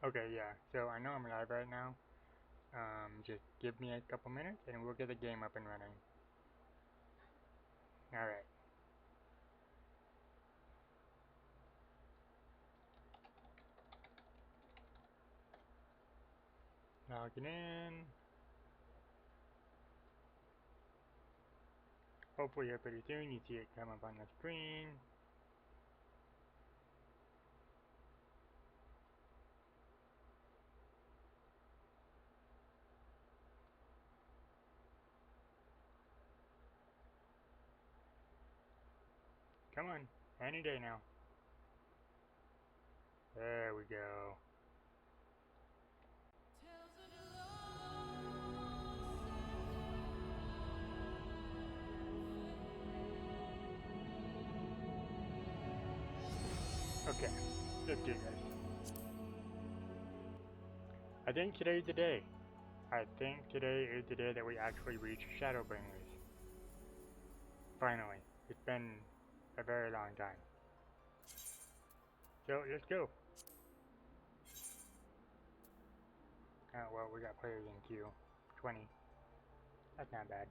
Okay, yeah. So I know I'm live right now. Just give me a couple minutes and we'll get the game up and running. Alright. Logging in. Hopefully here pretty soon you see it come up on the screen. Come on. Any day now. There we go. Okay, let's do this. I think today's the day. I think today is the day that we actually reach Shadowbringers. Finally. It's been a very long time. So, let's go. Well, we got players in queue. 20. That's not bad.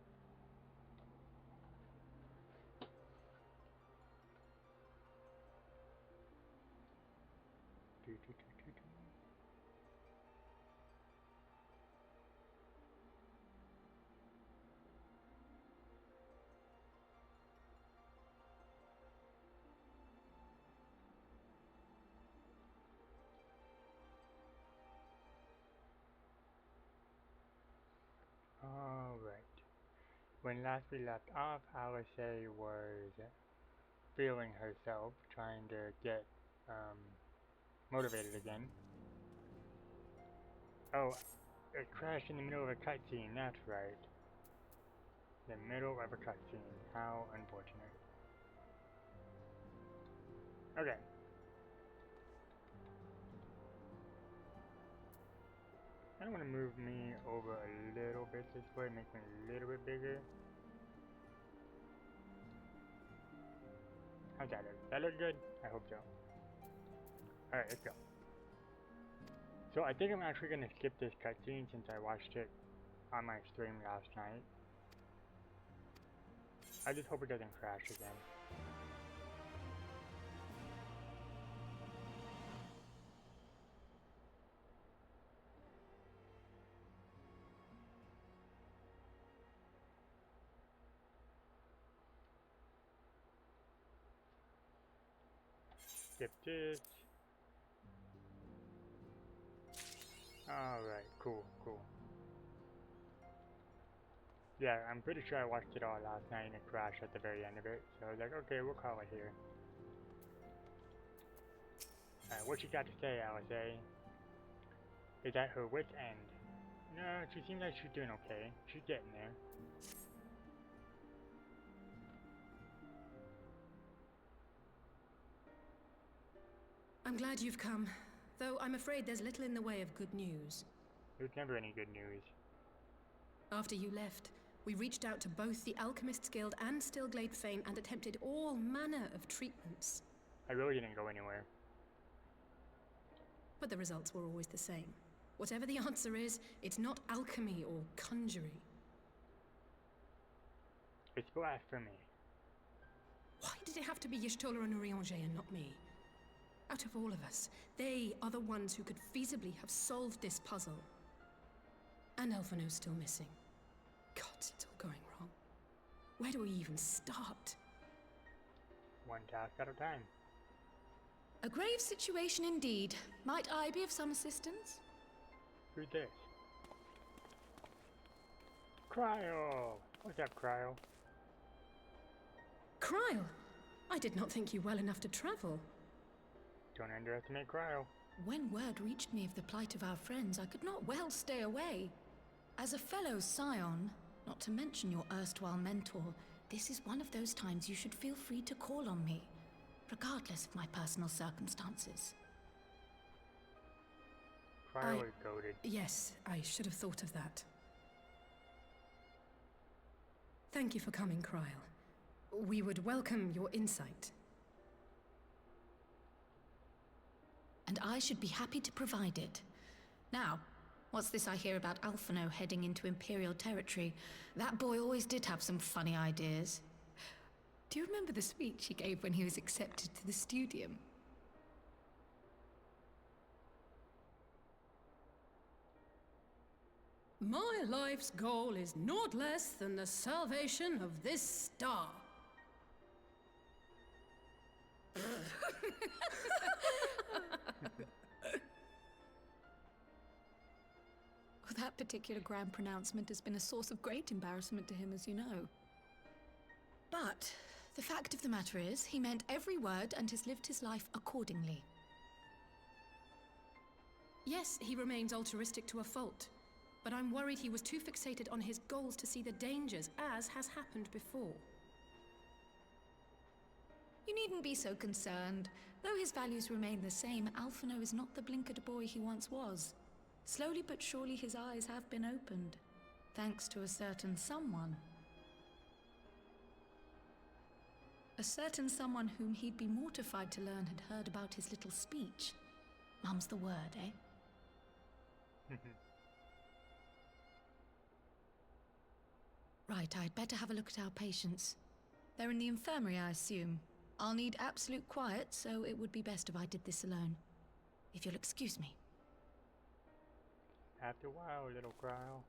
Alright. When last we left off, Alice was feeling herself, trying to get motivated again. Oh, it crashed in the middle of a cutscene, that's right. The middle of a cutscene. How unfortunate. Okay. I want to move me over a little bit this way, make me a little bit bigger. How's that look? That look good? I hope so. Alright, let's go. So I think I'm actually going to skip this cutscene since I watched it on my stream last night. I just hope it doesn't crash again. Skip this. Alright, cool. Yeah, I'm pretty sure I watched it all last night and it crashed at the very end of it. So I was like, okay, we'll call it here. Alright, what you got to say, Alice? Is at her wit's end? No, she seems like she's doing okay. She's getting there. I'm glad you've come, though I'm afraid there's little in the way of good news. There's never any good news. After you left, we reached out to both the Alchemists Guild and Stillglade Fane and attempted all manner of treatments. I really didn't go anywhere. But the results were always the same. Whatever the answer is, it's not alchemy or conjuring. It's blasphemy. Why did it have to be Y'shtola and Urianger and not me? Out of all of us, they are the ones who could feasibly have solved this puzzle. And Elfino's still missing. God, it's all going wrong. Where do we even start? One task at a time. A grave situation indeed. Might I be of some assistance? Who's this? Cryo! What's up, Cryo? Cryle! I did not think you well enough to travel. Don't underestimate Cryo. When word reached me of the plight of our friends, I could not well stay away. As a fellow scion, not to mention your erstwhile mentor, this is one of those times you should feel free to call on me, regardless of my personal circumstances. Cryo is goated. Yes, I should have thought of that. Thank you for coming, Cryle. We would welcome your insight. and I should be happy to provide it. Now, what's this I hear about Alphino heading into Imperial territory? That boy always did have some funny ideas. Do you remember the speech he gave when he was accepted to the Studium? My life's goal is naught less than the salvation of this star. That particular grand pronouncement has been a source of great embarrassment to him, as you know. But the fact of the matter is, he meant every word and has lived his life accordingly. Yes, he remains altruistic to a fault, but I'm worried he was too fixated on his goals to see the dangers, as has happened before. You needn't be so concerned. Though his values remain the same, Alphino is not the blinkered boy he once was. Slowly but surely his eyes have been opened, thanks to a certain someone. A certain someone whom he'd be mortified to learn had heard about his little speech. Mum's the word, eh? Right, I'd better have a look at our patients. They're in the infirmary, I assume. I'll need absolute quiet, so it would be best if I did this alone. If you'll excuse me. After a while, little Gryle.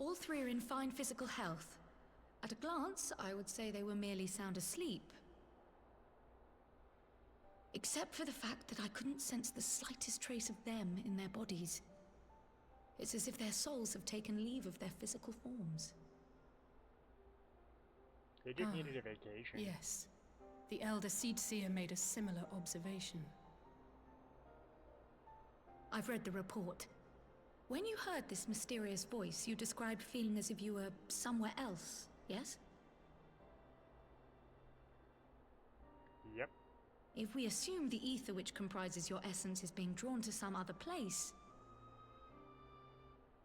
All three are in fine physical health. At a glance, I would say they were merely sound asleep. Except for the fact that I couldn't sense the slightest trace of them in their bodies. It's as if their souls have taken leave of their physical forms. They just needed a vacation. Yes. The Elder Seedseer made a similar observation. I've read the report. When you heard this mysterious voice, you described feeling as if you were somewhere else, yes? Yep. If we assume the ether which comprises your essence is being drawn to some other place,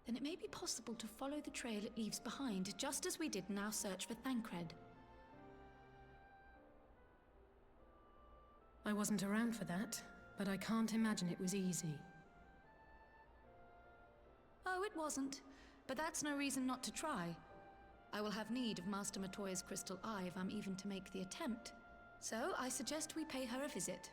then it may be possible to follow the trail it leaves behind, just as we did in our search for Thancred. I wasn't around for that, but I can't imagine it was easy. Oh, it wasn't. But that's no reason not to try. I will have need of Master Matoya's crystal eye if I'm even to make the attempt. So, I suggest we pay her a visit.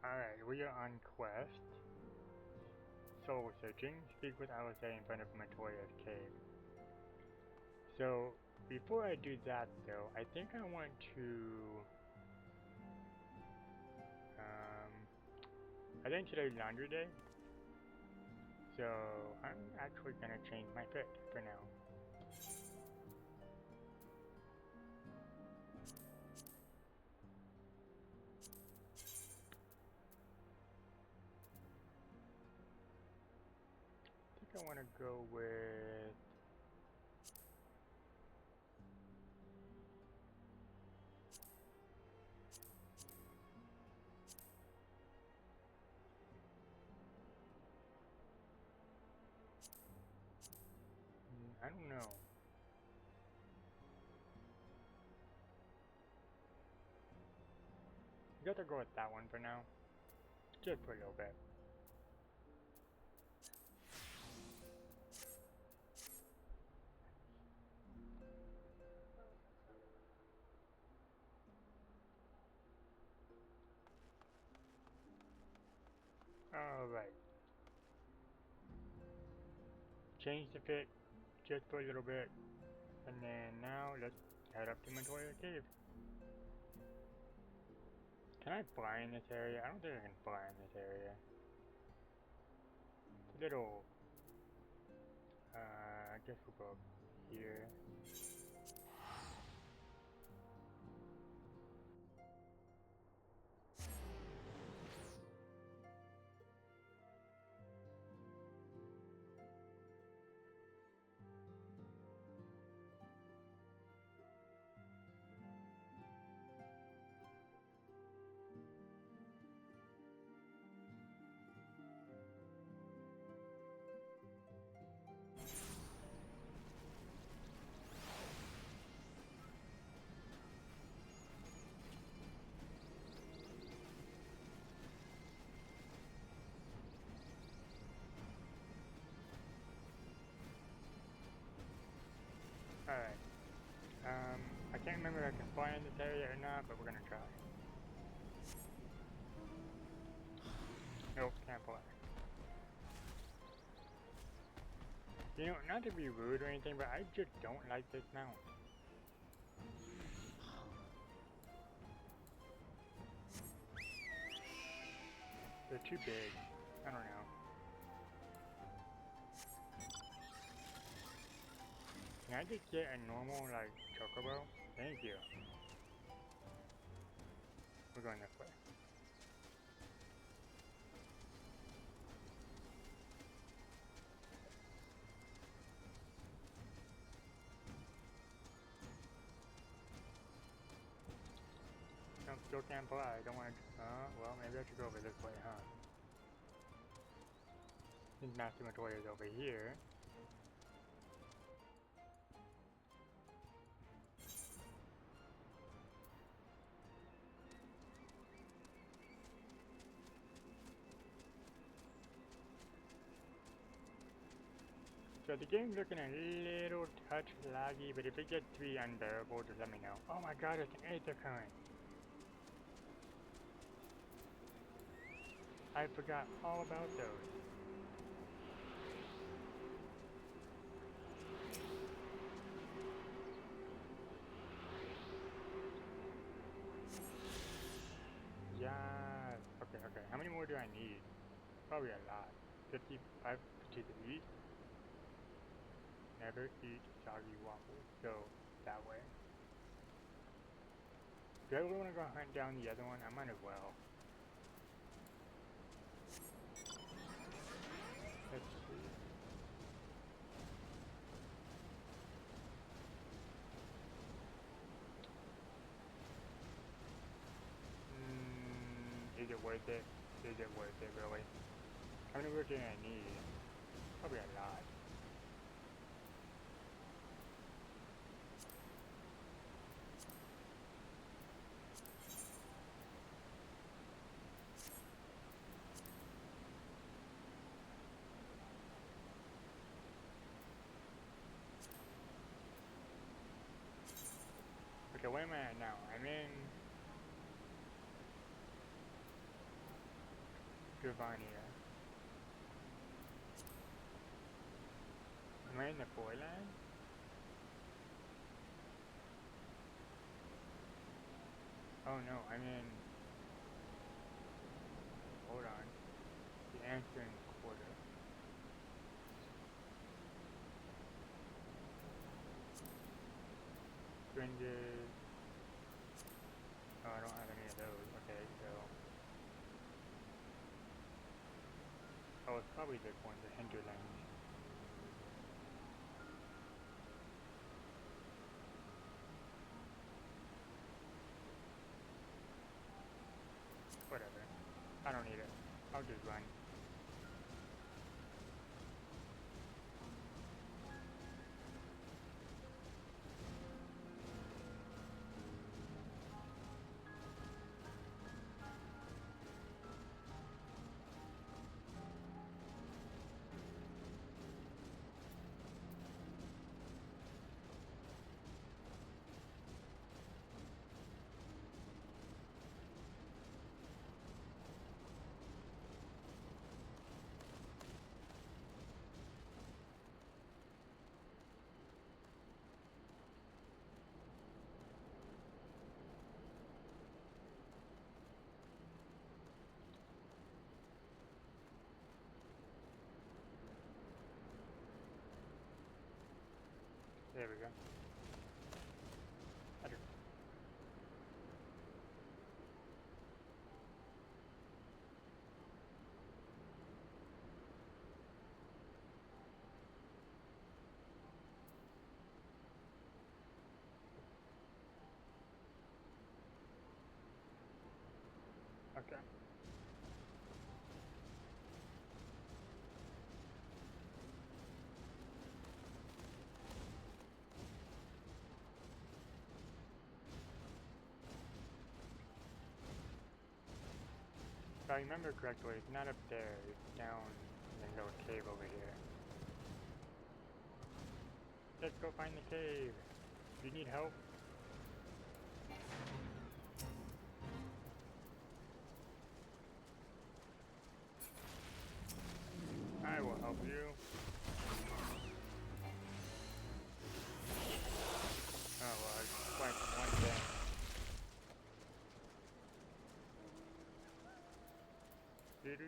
Alright, we are on quest. Soul searching. Speak with Alistair in front of Matoya's cave. So, before I do that though, I think I want to... I think today's laundry day. So, I'm actually gonna change my fit for now. I want to go with I don't know. You got to go with that one for now. Just for a little bit. Alright. Change the fit just for a little bit. And then now let's head up to Montoya Cave. Can I fly in this area? I don't think I can fly in this area. It's a little... I guess we'll go up here. Alright. I can't remember if I can fly in this area or not, but we're gonna try. Nope, can't fly. You know, not to be rude or anything, but I just don't like this mount. They're too big. I don't know. Can I just get a normal, like, chocobo? Thank you. We're going this way. Nope, still can't fly. I don't want to... well, maybe I should go over this way, huh? Since Master Montoya is over here. So the game's looking a little touch laggy, but if it gets to be unbearable, just let me know. Oh my god, it's an aether current! I forgot all about those. Yes! Okay, okay. How many more do I need? Probably a lot. 55 to the east. Never eat soggy waffles. So, that way. Do I really want to go hunt down the other one? I might as well. Let's see. Is it worth it? Is it worth it, really? How many wood do I need? Probably a lot. Okay, where am I at now? I'm in Gravania. Am I in the foreland? Oh no, I'm in... Hold on. The answering quarter. Fringes... Oh, I don't have any of those. Okay, so... Oh, it's probably this one, the hinterlands. Whatever. I don't need it. I'll just run. Okay. I do. Okay. If I remember correctly, it's not up there, it's down in the little cave over here. Let's go find the cave. Do you need help? I will help you. Oh well, I went one thing. Doo-doo.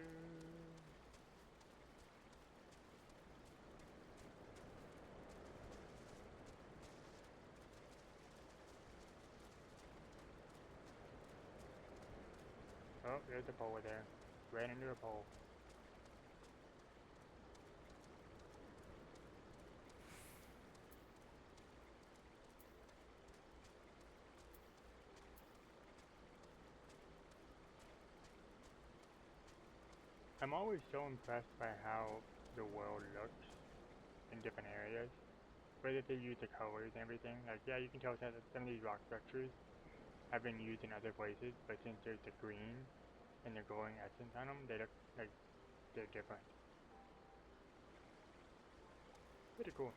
Oh, there's a pole there. Ran into a pole. I'm always so impressed by how the world looks in different areas. Whether they use the colors and everything. Like, yeah, you can tell that some of these rock structures have been used in other places, but since there's the green and the glowing essence on them, they look like they're different. Pretty cool.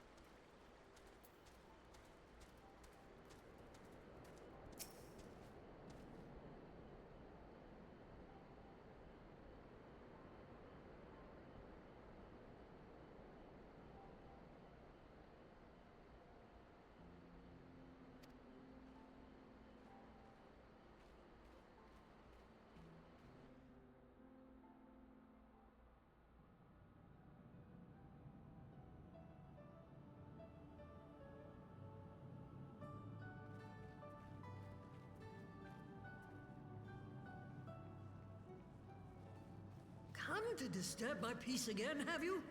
Come to disturb my peace again, have you?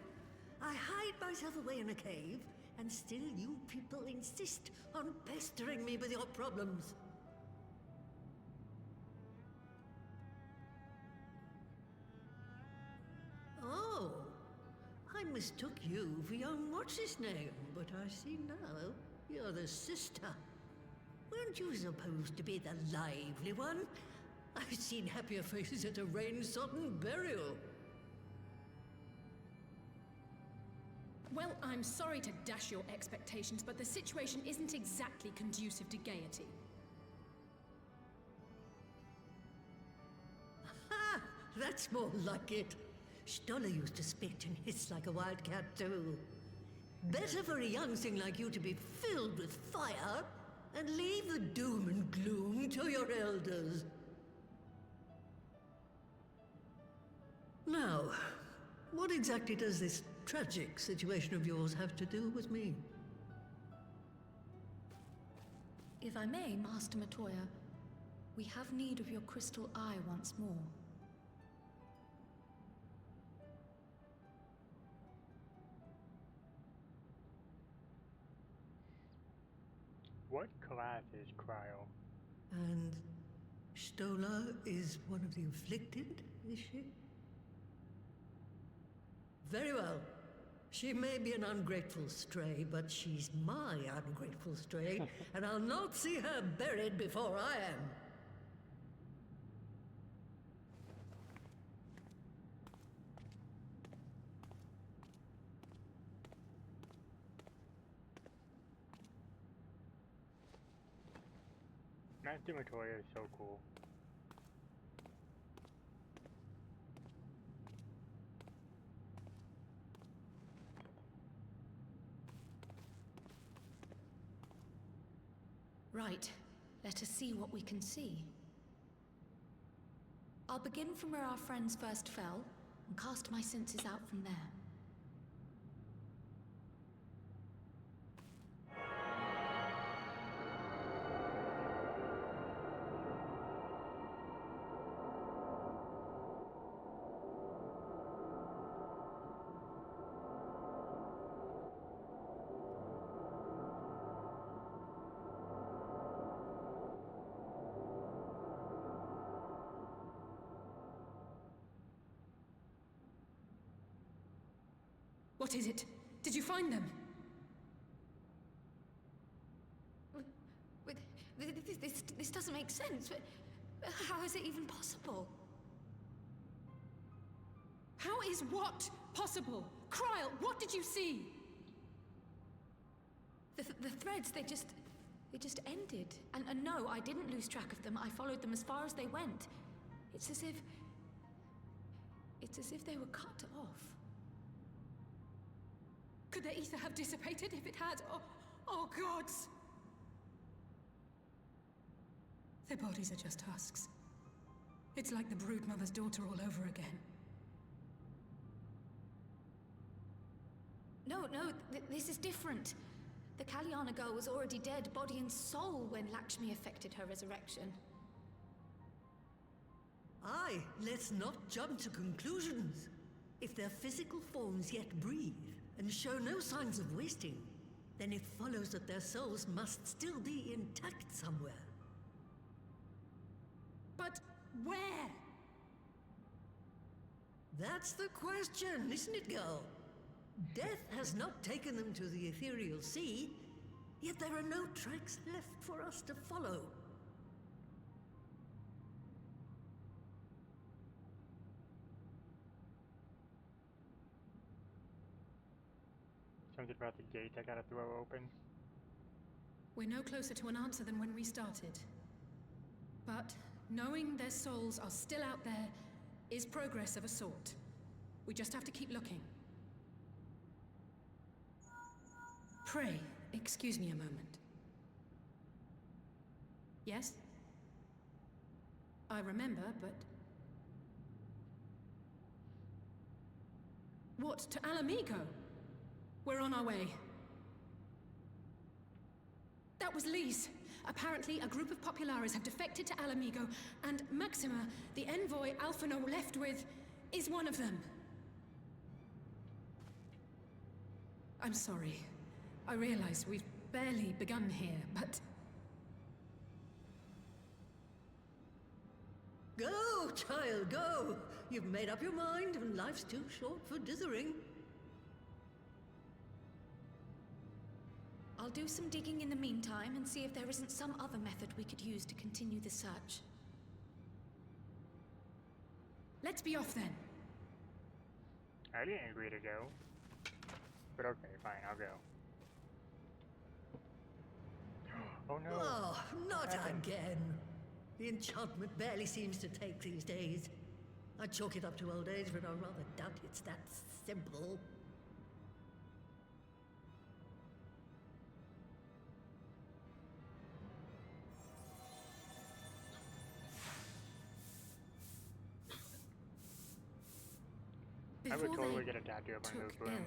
I hide myself away in a cave, and still you people insist on pestering me with your problems. Oh, I mistook you for young what's-his-name, but I see now you're the sister. Weren't you supposed to be the lively one? I've seen happier faces at a rain-sodden burial. Well, I'm sorry to dash your expectations, but the situation isn't exactly conducive to gaiety. Ha! That's more like it. Stoller used to spit and hiss like a wildcat too. Better for a young thing like you to be filled with fire and leave the doom and gloom to your elders. Now, what exactly does this tragic situation of yours have to do with me? If I may, Master Matoya, we have need of your crystal eye once more. What class is Cryo? And Stoller is one of the afflicted, is she? Very well. She may be an ungrateful stray, but she's my ungrateful stray, and I'll not see her buried before I am. Master Matoya is so cool. Right. Let us see what we can see. I'll begin from where our friends first fell, and cast my senses out from there. What is it? Did you find them? This doesn't make sense. How is it even possible? How is what possible? Kryl, what did you see? The threads, they just ended. And no, I didn't lose track of them. I followed them as far as they went. It's as if they were cut off. Could the ether have dissipated if it had? Oh gods! Their bodies are just husks. It's like the Broodmother's daughter all over again. No, this is different. The Kalyana girl was already dead, body and soul, when Lakshmi effected her resurrection. Aye, let's not jump to conclusions. If their physical forms yet breathe and show no signs of wasting, then it follows that their souls must still be intact somewhere. But where? That's the question, isn't it, girl? Death has not taken them to the ethereal sea, yet there are no tracks left for us to follow. Something about the gate I gotta throw open. We're no closer to an answer than when we started. But knowing their souls are still out there is progress of a sort. We just have to keep looking. Pray, excuse me a moment. Yes? I remember, but... What, to Alamigo? We're on our way. That was Lise. Apparently, a group of Populares have defected to Alamigo, and Maxima, the envoy Alphino left with, is one of them. I'm sorry. I realize we've barely begun here, but... Go, child, go! You've made up your mind, and life's too short for dithering. I'll do some digging in the meantime and see if there isn't some other method we could use to continue the search. Let's be off then. I didn't agree to go. But okay, fine, I'll go. Oh no! Oh, not What happened? again. The enchantment barely seems to take these days. I chalk it up to old age, but I rather doubt it's that simple. I would Before totally they get a tattoo of one of took those rooms.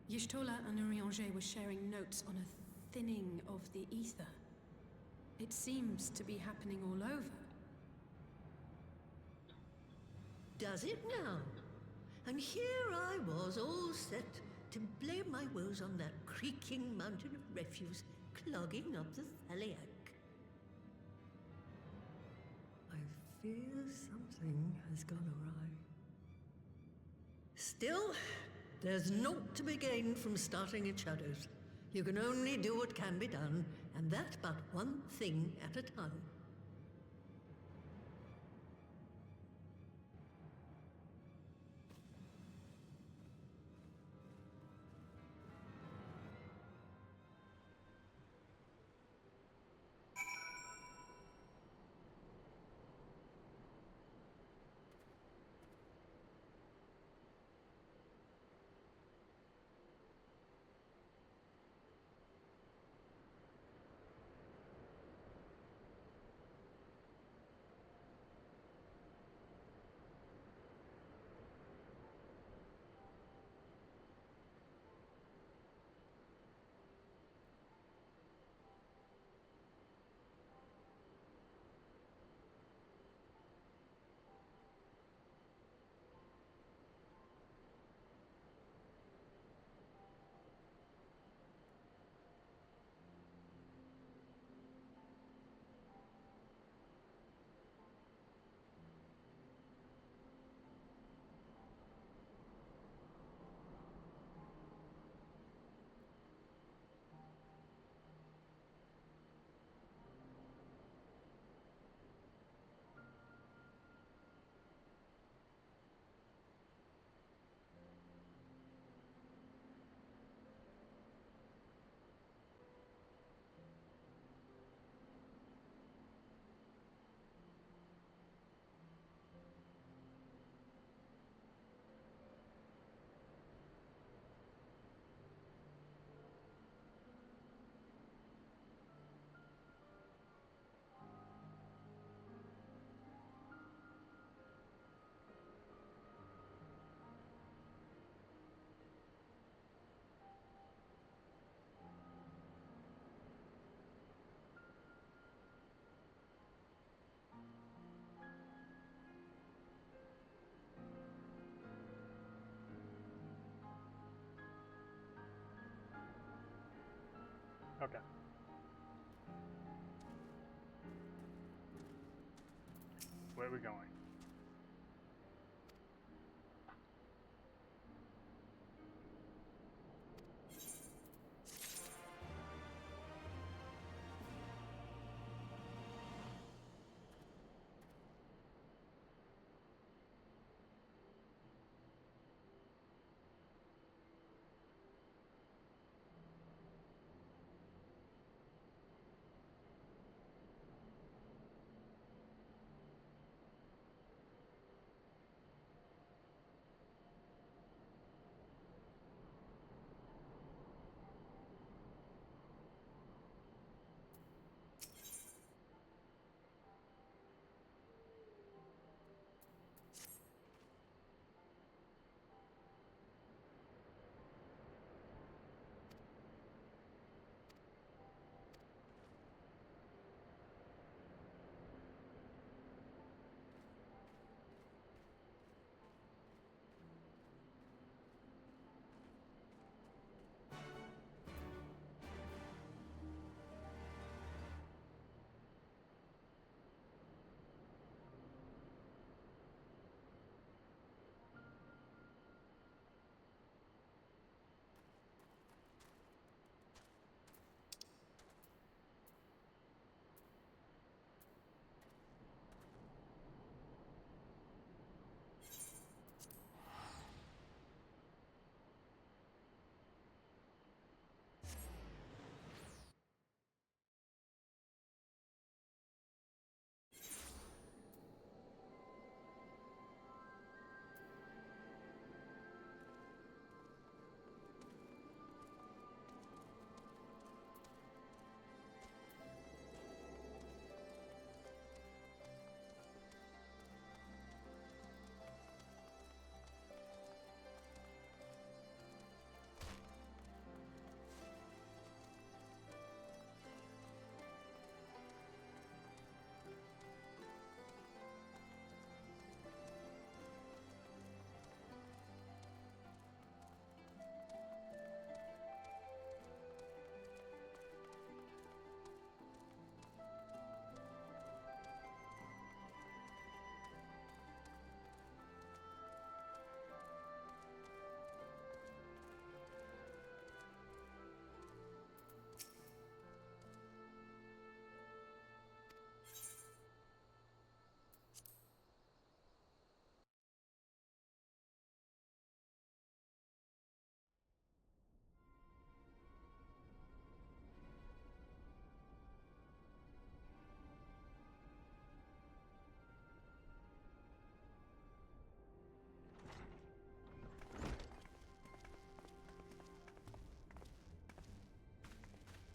ill, Y'shtola and Urianger were sharing notes on a thinning of the ether. It seems to be happening all over. Does it now? And here I was, all set to blame my woes on that creaking mountain of refuse clogging up the Thaliac. I fear something has gone awry. Still, there's naught to be gained from starting in shadows. You can only do what can be done, and that but one thing at a time. Okay. Where are we going?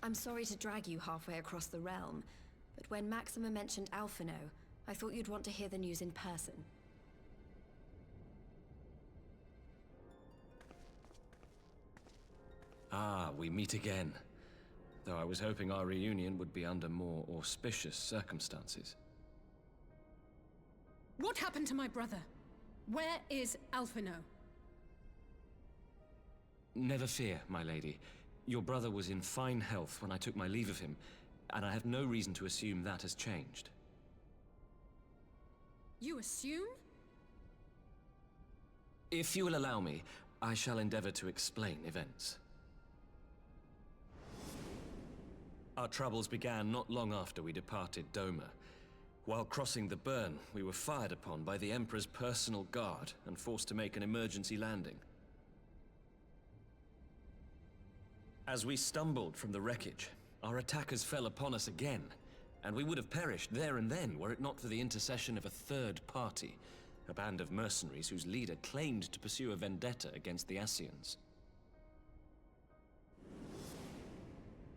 I'm sorry to drag you halfway across the realm, but when Maxima mentioned Alphino, I thought you'd want to hear the news in person. Ah, we meet again. Though I was hoping our reunion would be under more auspicious circumstances. What happened to my brother? Where is Alphino? Never fear, my lady. Your brother was in fine health when I took my leave of him, and I have no reason to assume that has changed. You assume? If you will allow me, I shall endeavor to explain events. Our troubles began not long after we departed Doma. While crossing the burn, we were fired upon by the Emperor's personal guard and forced to make an emergency landing. As we stumbled from the wreckage, our attackers fell upon us again, and we would have perished there and then were it not for the intercession of a third party, a band of mercenaries whose leader claimed to pursue a vendetta against the Ascians.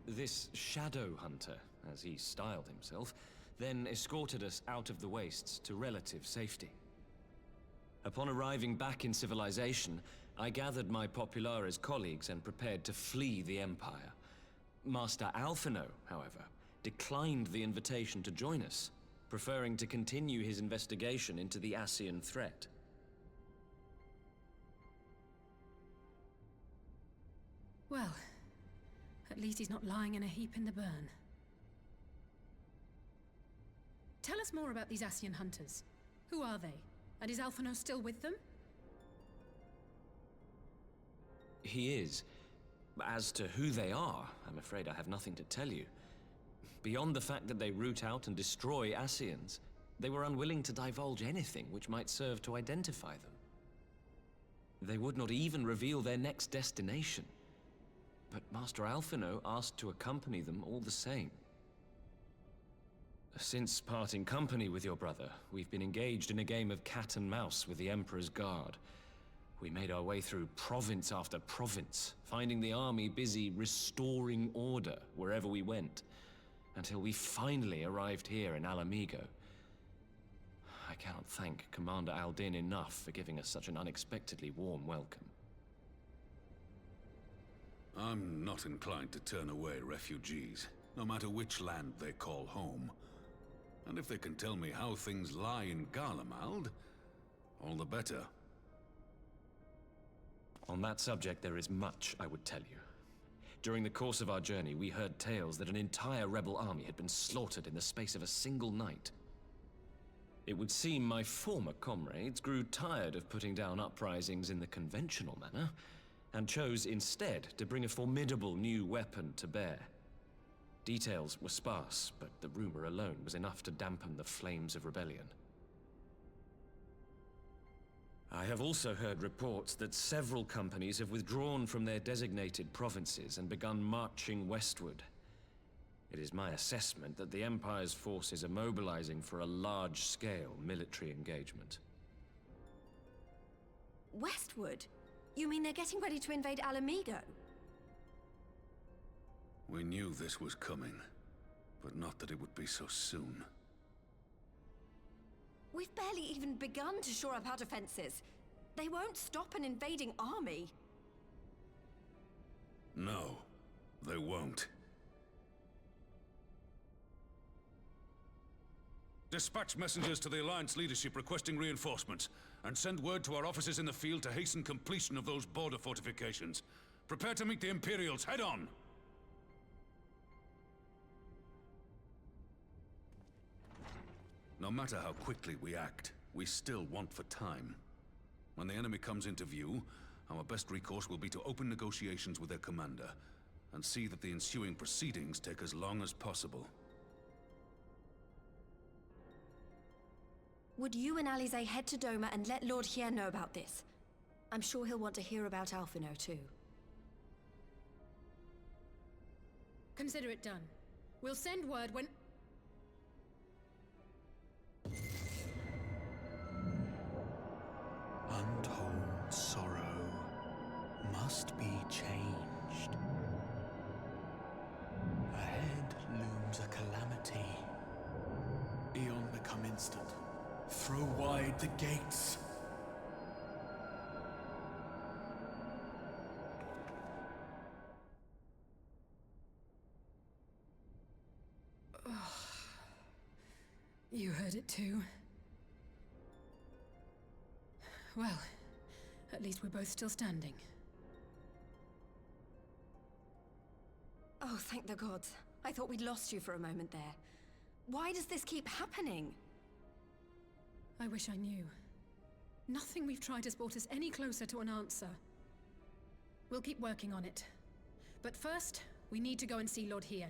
This Shadow Hunter, as he styled himself, then escorted us out of the wastes to relative safety. Upon arriving back in civilization, I gathered my Populares colleagues and prepared to flee the Empire. Master Alphino, however, declined the invitation to join us, preferring to continue his investigation into the Ascian threat. Well, At least he's not lying in a heap in the burn. Tell us more about these Ascian hunters. Who are they? And is Alphino still with them? He is. As to who they are, I'm afraid I have nothing to tell you. Beyond the fact that they root out and destroy Ascians, they were unwilling to divulge anything which might serve to identify them. They would not even reveal their next destination. But Master Alphino asked to accompany them all the same. Since parting company with your brother, we've been engaged in a game of cat and mouse with the Emperor's Guard. We made our way through province after province, finding the army busy restoring order wherever we went, until we finally arrived here in Alamigo. I cannot thank Commander Aldin enough for giving us such an unexpectedly warm welcome. I'm not inclined to turn away refugees, no matter which land they call home. And if they can tell me how things lie in Garlemald, all the better. On that subject, there is much I would tell you. During the course of our journey, we heard tales that an entire rebel army had been slaughtered in the space of a single night. It would seem my former comrades grew tired of putting down uprisings in the conventional manner, and chose instead to bring a formidable new weapon to bear. Details were sparse, but the rumor alone was enough to dampen the flames of rebellion. I have also heard reports that several companies have withdrawn from their designated provinces and begun marching westward. It is my assessment that the Empire's forces are mobilizing for a large-scale military engagement. Westward? You mean they're getting ready to invade Alamigo? We knew this was coming, but not that it would be so soon. We've barely even begun to shore up our defenses. They won't stop an invading army. No, they won't. Dispatch messengers to the Alliance leadership requesting reinforcements, and send word to our officers in the field to hasten completion of those border fortifications. Prepare to meet the Imperials head on! No matter how quickly we act, we still want for time. When the enemy comes into view, our best recourse will be to open negotiations with their commander, and see that the ensuing proceedings take as long as possible. Would you and Alize head to Doma and let Lord Hier know about this? I'm sure he'll want to hear about Alphino too. Consider it done. We'll send word when... Untold sorrow must be changed. Ahead looms a calamity. Eon become instant. Throw wide the gates. You heard it too. Well, at least we're both still standing. Oh, thank the gods. I thought we'd lost you for a moment there. Why does this keep happening? I wish I knew. Nothing we've tried has brought us any closer to an answer. We'll keep working on it. But first, we need to go and see Lord Hien.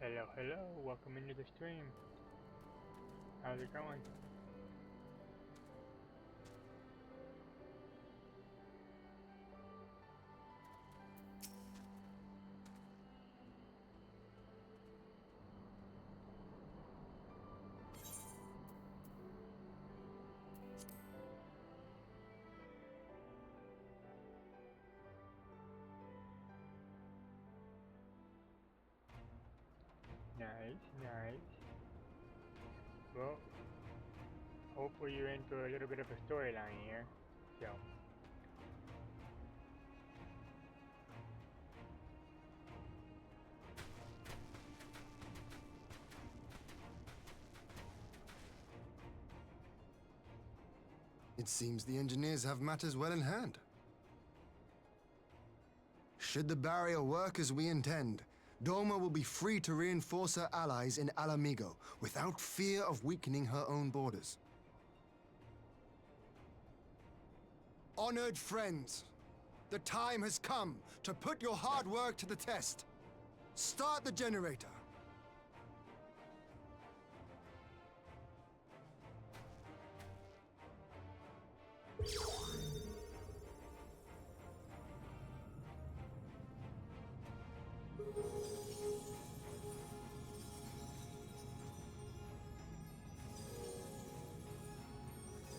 Hello, hello, welcome into the stream. How's it going? Nice, nice. Well, hopefully you're in for a little bit of a storyline here. So. It seems the engineers have matters well in hand. Should the barrier work as we intend, Doma will be free to reinforce her allies in Alamigo without fear of weakening her own borders. Honored friends, the time has come to put your hard work to the test. Start the generator.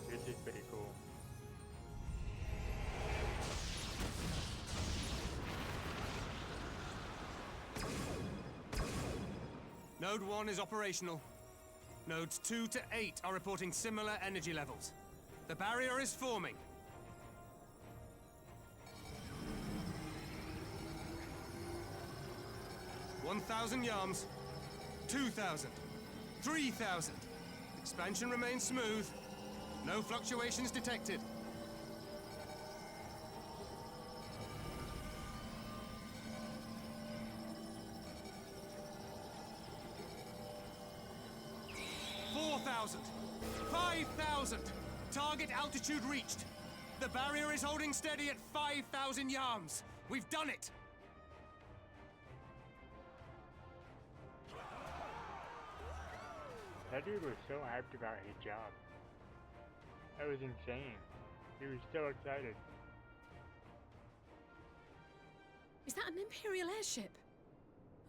This is pretty cool. Node 1 is operational. Nodes 2 to 8 are reporting similar energy levels. The barrier is forming. $1,000 yards, 2,000, 3,000. Expansion remains smooth. No fluctuations detected. $4,000, 5,000. Target altitude reached. The barrier is holding steady at 5,000 yards. We've done it. That dude was so hyped about his job. That was insane. He was so excited. Is that an Imperial airship?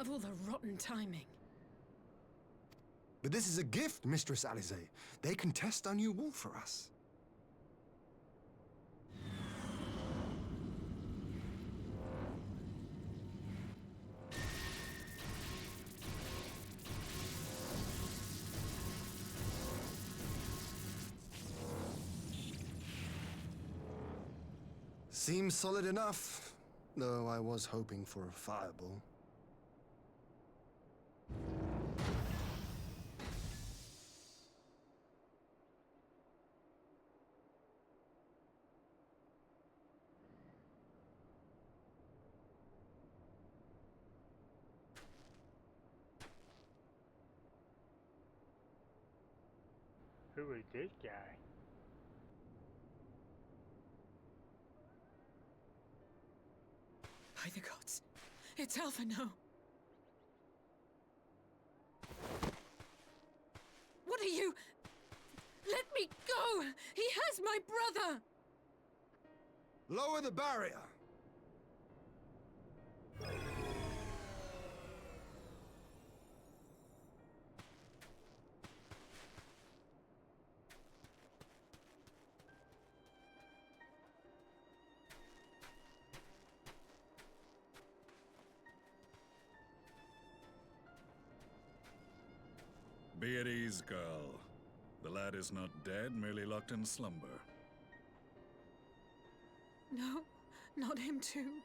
Of all the rotten timing. But this is a gift, Mistress Alize. They can test our new wall for us. Seems solid enough, though I was hoping for a fireball. Who is this guy? By the gods, it's Alphino. What are you? Let me go! He has my brother! Lower the barrier! Be at ease, girl. The lad is not dead, merely locked in slumber. No, not him too.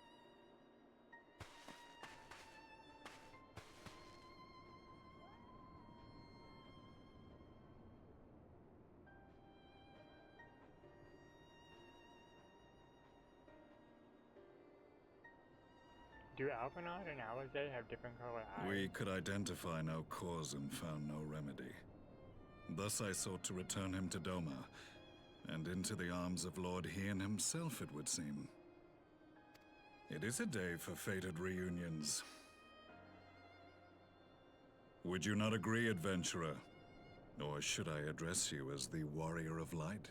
Do Alphinaud and Alize have different colored eyes? We could identify no cause and found no remedy. Thus I sought to return him to Doma, and into the arms of Lord Hien himself, it would seem. It is a day for fated reunions. Would you not agree, adventurer? Or should I address you as the Warrior of Light?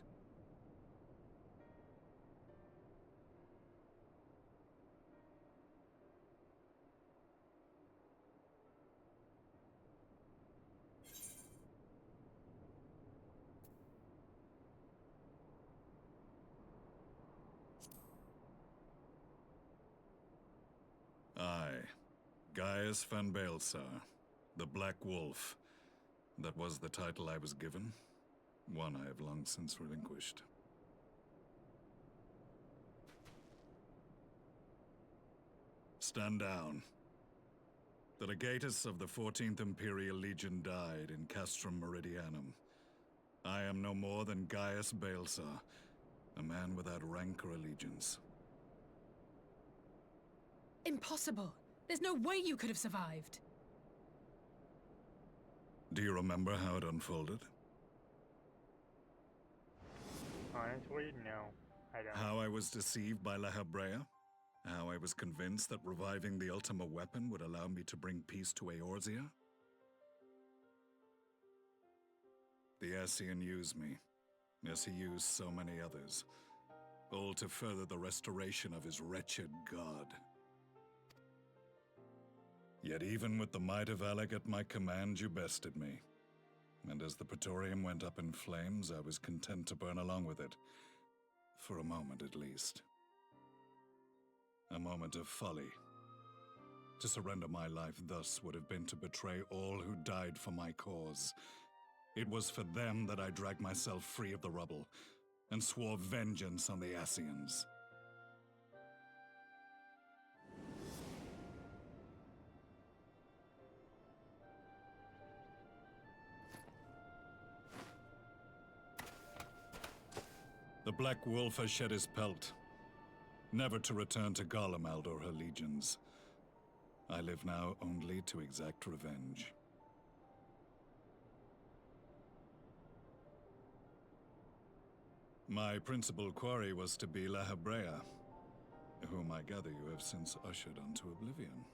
I, Gaius van Baelsar, the Black Wolf. That was the title I was given, one I have long since relinquished. Stand down. The legatus of the 14th Imperial Legion died in Castrum Meridianum. I am no more than Gaius Baelsar, a man without rank or allegiance. Impossible! There's no way you could have survived! Do you remember how it unfolded? Honestly, no. I don't. How I was deceived by La Habrea? How I was convinced that reviving the Ultima weapon would allow me to bring peace to Eorzea? The Ascian used me, as he used so many others, all to further the restoration of his wretched god. Yet even with the might of Alec at my command, you bested me. And as the Praetorium went up in flames, I was content to burn along with it. For a moment, at least. A moment of folly. To surrender my life thus would have been to betray all who died for my cause. It was for them that I dragged myself free of the rubble, and swore vengeance on the Ascians. The Black Wolf has shed his pelt, never to return to Garlemald or her legions. I live now only to exact revenge. My principal quarry was to be La Habrea, whom I gather you have since ushered onto oblivion.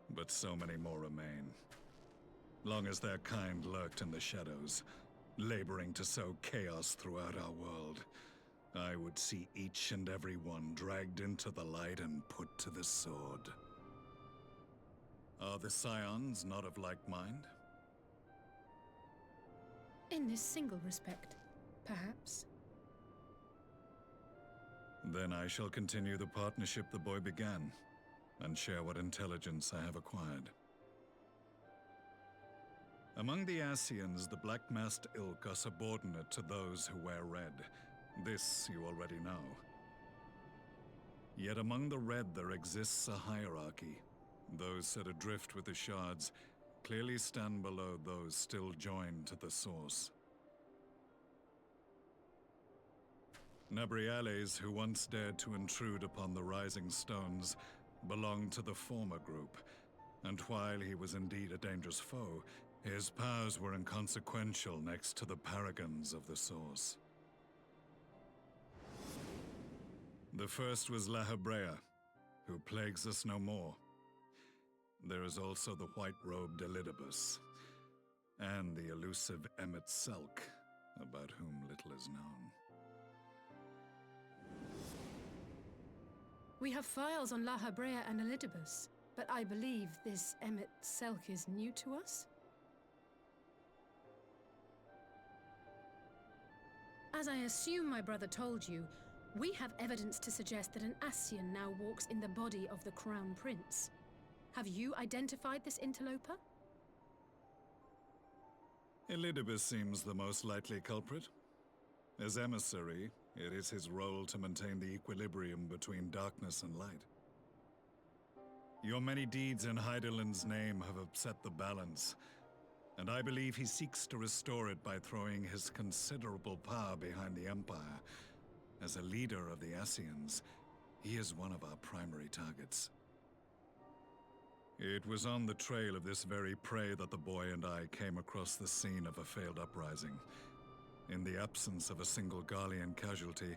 But so many more remain. Long as their kind lurked in the shadows, laboring to sow chaos throughout our world, I would see each and every one dragged into the light and put to the sword. Are the Scions not of like mind? In this single respect, perhaps. Then I shall continue the partnership the boy began, and share what intelligence I have acquired. Among the Ascians, the Black-Masked Ilk are subordinate to those who wear red. This you already know. Yet among the red there exists a hierarchy. Those set adrift with the shards clearly stand below those still joined to the source. Nabriales, who once dared to intrude upon the Rising Stones, belonged to the former group, and while he was indeed a dangerous foe, his powers were inconsequential next to the paragons of the Source. The first was La Habrea, who plagues us no more. There is also the white-robed Elidibus, and the elusive Emmet Selk, about whom little is known. We have files on La Habrea and Elidibus, but I believe this Emmet Selk is new to us? As I assume my brother told you, we have evidence to suggest that an Ascian now walks in the body of the Crown Prince. Have you identified this interloper? Elidibus seems the most likely culprit. As emissary, it is his role to maintain the equilibrium between darkness and light. Your many deeds in Hydaelyn's name have upset the balance, and I believe he seeks to restore it by throwing his considerable power behind the Empire. As a leader of the Ascians, he is one of our primary targets. It was on the trail of this very prey that the boy and I came across the scene of a failed uprising. In the absence of a single Garlean casualty,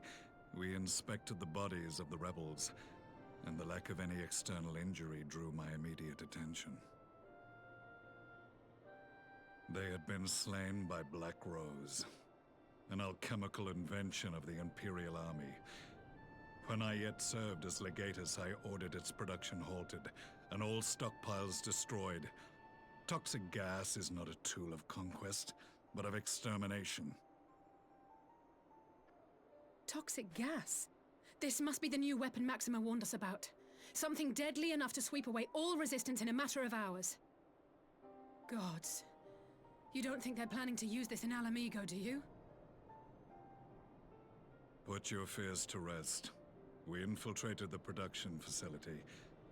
we inspected the bodies of the rebels, and the lack of any external injury drew my immediate attention. They had been slain by Black Rose, an alchemical invention of the Imperial Army. When I yet served as legatus, I ordered its production halted, and all stockpiles destroyed. Toxic gas is not a tool of conquest, but of extermination. Toxic gas? This must be the new weapon Maxima warned us about. Something deadly enough to sweep away all resistance in a matter of hours. Gods. You don't think they're planning to use this in Alamigo, do you? Put your fears to rest. We infiltrated the production facility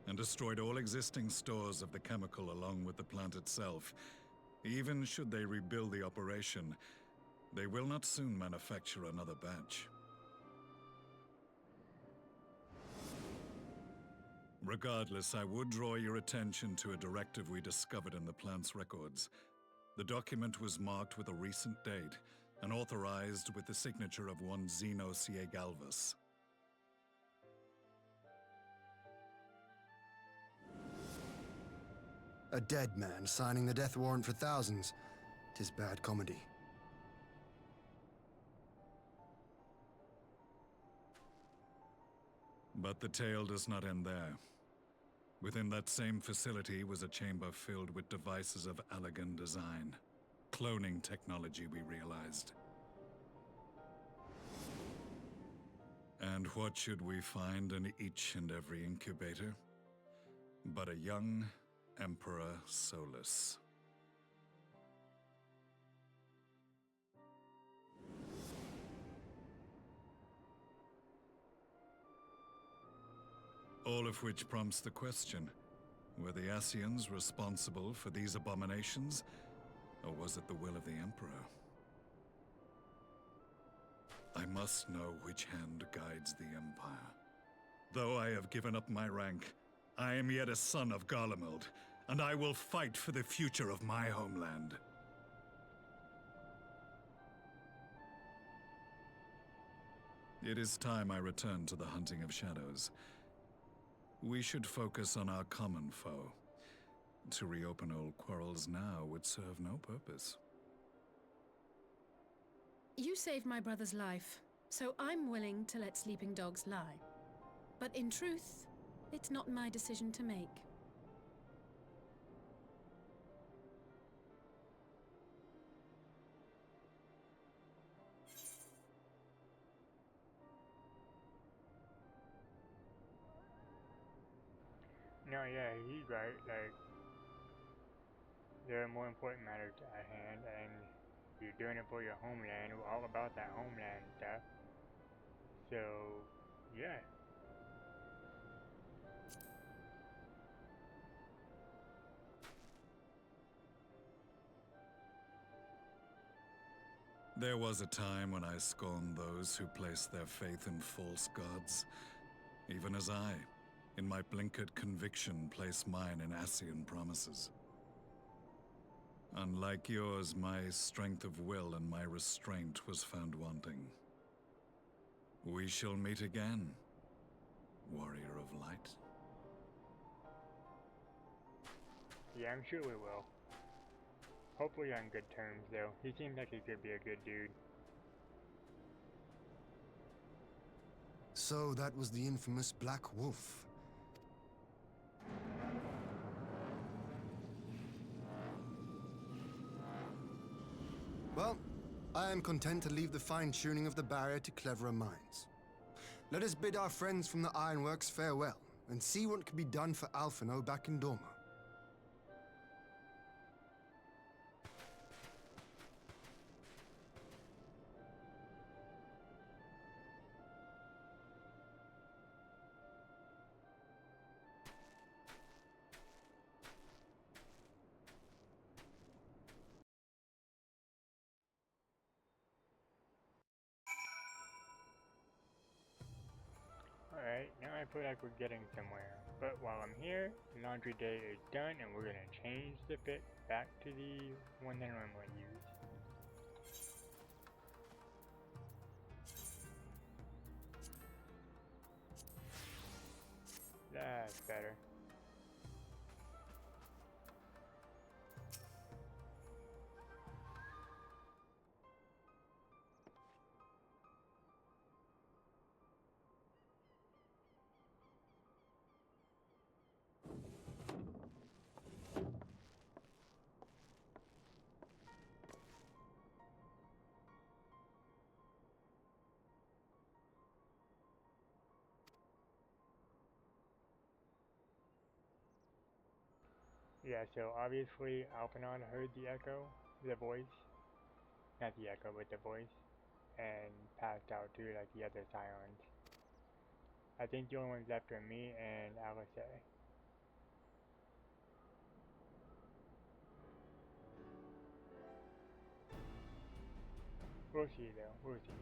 and destroyed all existing stores of the chemical along with the plant itself. Even should they rebuild the operation, they will not soon manufacture another batch. Regardless, I would draw your attention to a directive we discovered in the plant's records. The document was marked with a recent date and authorized with the signature of one Zeno Ciegalvus. A dead man signing the death warrant for thousands. 'Tis bad comedy. But the tale does not end there. Within that same facility was a chamber filled with devices of elegant design. Cloning technology, we realized. And what should we find in each and every incubator? But a young Emperor Solus. All of which prompts the question, were the Ascians responsible for these abominations, or was it the will of the Emperor? I must know which hand guides the Empire. Though I have given up my rank, I am yet a son of Garlemald, and I will fight for the future of my homeland. It is time I return to the hunting of shadows. We should focus on our common foe. To reopen old quarrels now would serve no purpose. You saved my brother's life, so I'm willing to let sleeping dogs lie. But in truth, it's not my decision to make. No, yeah, he's right. Like, there are more important matters at hand, and you're doing it for your homeland. We're all about that homeland stuff. So, yeah. There was a time when I scorned those who placed their faith in false gods, even as I, in my blinkered conviction, place mine in Ascian promises. Unlike yours, my strength of will and my restraint was found wanting. We shall meet again, warrior of light. Yeah, I'm sure we will. Hopefully on good terms, though. He seems like he could be a good dude. So that was the infamous Black Wolf. Well, I am content to leave the fine-tuning of the barrier to cleverer minds. Let us bid our friends from the Ironworks farewell, and see what can be done for Alphino back in Dorma. Alright, now I feel like we're getting somewhere. But while I'm here, laundry day is done and we're gonna change the fit back to the one that I normally use. Yeah, so obviously Alphinaud heard the echo, the voice. Not the echo, but the voice. And passed out too, like the other Scions. I think the only ones left are me and Alice. We'll see though, we'll see.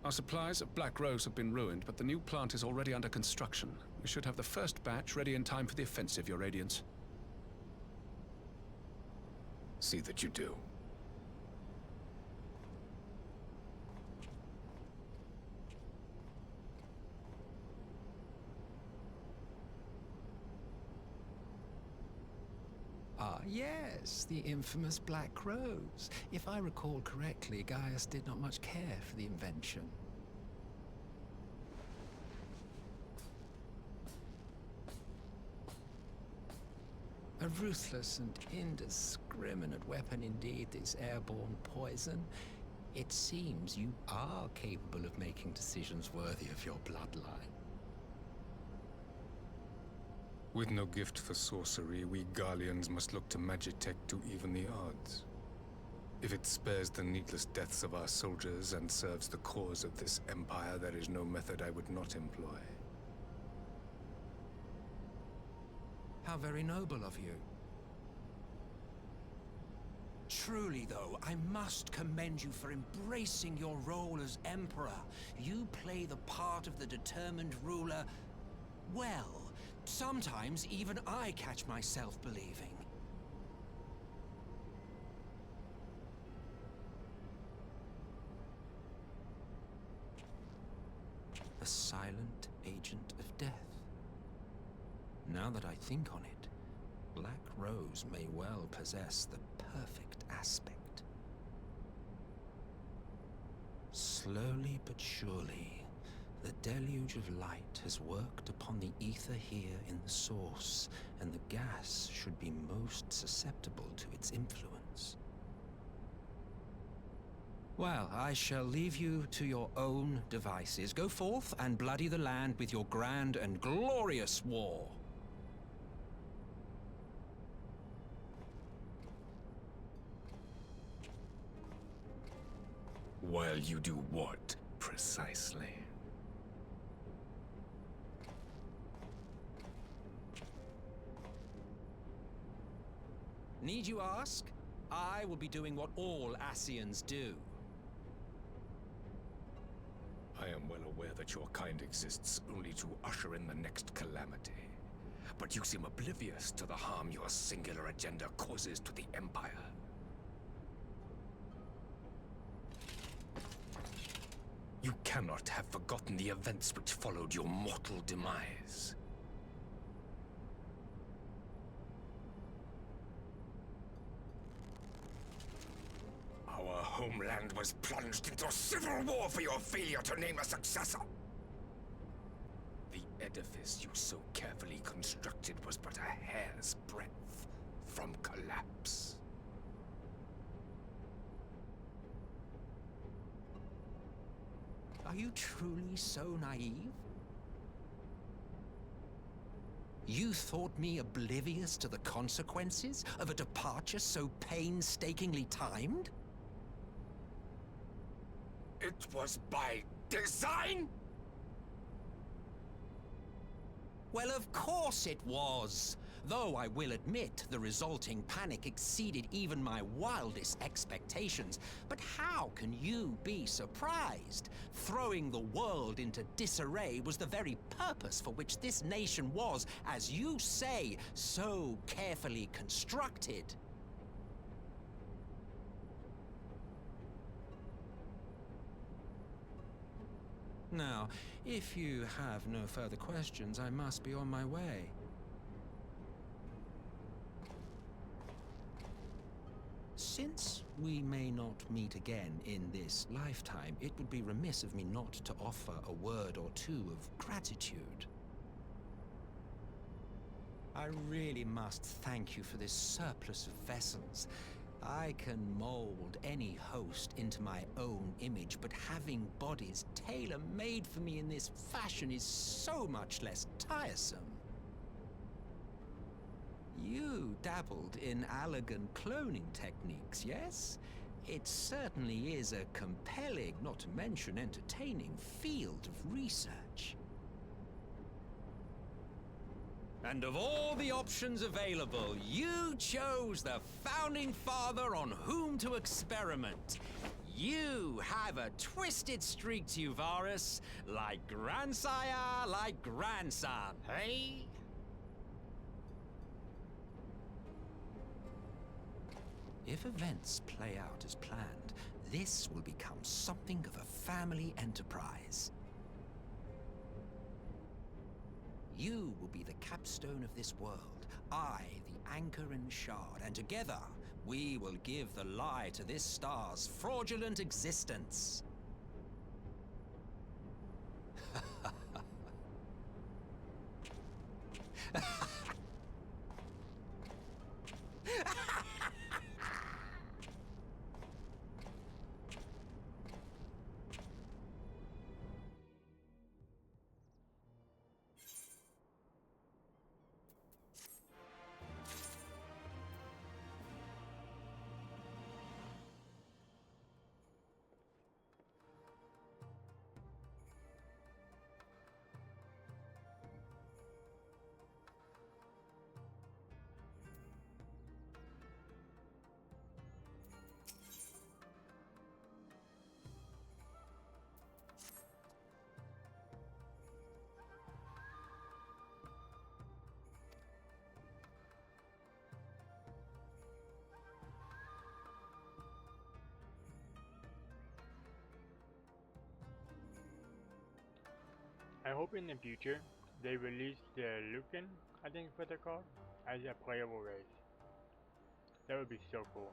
Our supplies of Black Rose have been ruined, but the new plant is already under construction. We should have the first batch ready in time for the offensive, Your Radiance. See that you do. Ah, yes, the infamous Black Rose. If I recall correctly, Gaius did not much care for the invention. A ruthless and indiscriminate weapon indeed, this airborne poison. It seems you are capable of making decisions worthy of your bloodline. With no gift for sorcery, we Garleans must look to Magitech to even the odds. If it spares the needless deaths of our soldiers and serves the cause of this empire, there is no method I would not employ. How very noble of you. Truly, though, I must commend you for embracing your role as Emperor. You play the part of the determined ruler well. Sometimes even I catch myself believing. A silent agent of death. Now that I think on it, Black Rose may well possess the perfect aspect. Slowly but surely, the deluge of light has worked upon the ether here in the source, and the gas should be most susceptible to its influence. Well, I shall leave you to your own devices. Go forth and bloody the land with your grand and glorious war. While you do what, precisely? Need you ask? I will be doing what all Ascians do. I am well aware that your kind exists only to usher in the next calamity. But you seem oblivious to the harm your singular agenda causes to the Empire. You cannot have forgotten the events which followed your mortal demise. homeland was plunged into civil war for your failure to name a successor. The edifice you so carefully constructed was but a hair's breadth from collapse. Are you truly so naive? You thought me oblivious to the consequences of a departure so painstakingly timed? It was by design? Well, of course it was. Though I will admit the resulting panic exceeded even my wildest expectations. But how can you be surprised? Throwing the world into disarray was the very purpose for which this nation was, as you say, so carefully constructed. Now, if you have no further questions, I must be on my way. Since we may not meet again in this lifetime, it would be remiss of me not to offer a word or two of gratitude. I really must thank you for this surplus of vessels. I can mold any host into my own image, but having bodies tailor-made for me in this fashion is so much less tiresome. You dabbled in Allagan cloning techniques, yes? It certainly is a compelling, not to mention entertaining, field of research. And of all the options available, you chose the Founding Father on whom to experiment. You have a twisted streak to you, Varus. Like grandsire, like grandson, hey? If events play out as planned, this will become something of a family enterprise. You will be the capstone of this world, I the anchor and shard, and together we will give the lie to this star's fraudulent existence. I hope in the future they release the Lucan, I think is what they're called, as a playable race. That would be so cool.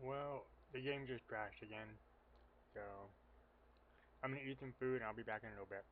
Well, the game just crashed again, so I'm gonna eat some food and I'll be back in a little bit.